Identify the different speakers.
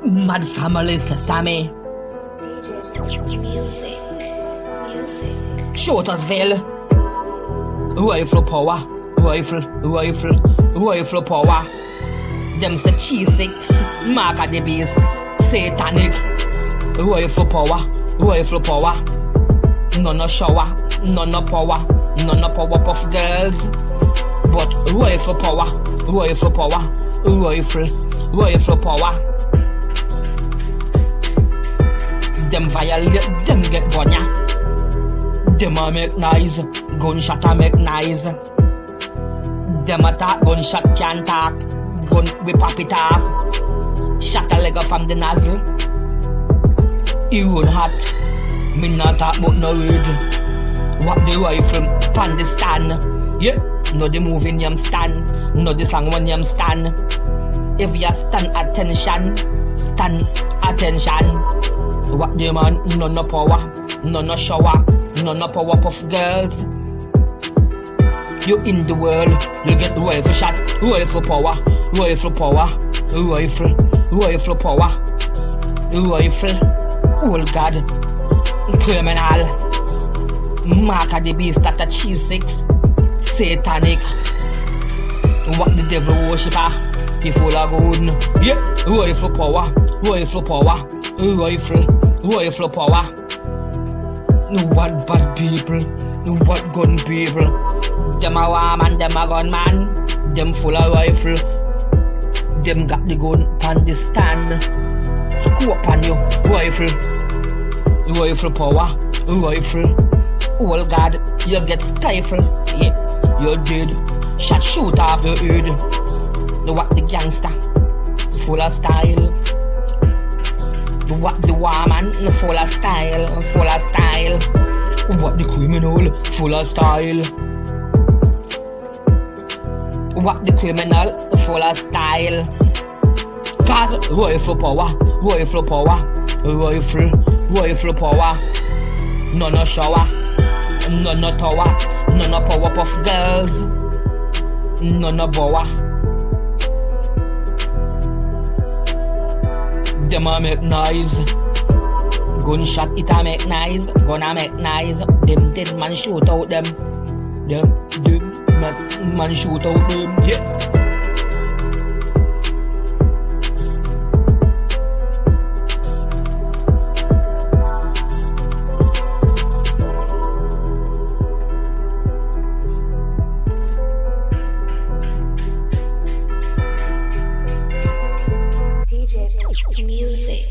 Speaker 1: Mad family, Sammy.
Speaker 2: Music.
Speaker 1: Shortersville. Rifle power. Rifle power. Them say cheese 6. Mark at the base. Satanic. Rifle power. No shower. No power. No power puff girls. But rifle power. Rifle power. Them violate, them get gonya. Them a make noise, gunshot a make noise. Them attack, gunshot can't talk. Gun we pop it off. Shot a leg from the nozzle. He run hot. Me not talk about no weed. What the rifle from the stand. Yeah, no the moving yam stand. No the song when yam stand. If you stand attention. What the man, no power, no shower, no power puff girls. You in the world, you get rifle shot, rifle power, Oldgod, criminal, mark of the beast that a cheese 6, satanic. What the devil worshipper, people are good. Yeah, rifle power. Rifle power. No what bad people, no what gun people. Them a war man, them a gun man. Them full of rifle. Them got the gun on the stand. Scope on you, rifle power. Oldgod, you get stifled. Yeah, you're dead. Shot shoot off your head. The what the gangster, full of style. What the woman, full of style. What the criminal, full of style. What the criminal, full of style. Cause rifle power. No shower, no tower, no power puff girls, no bower. Them a make noise. Gunshot it a make noise. Gonna make noise. Them dead man shoot out them. Them dead man shoot out them. Yeah.
Speaker 2: Music.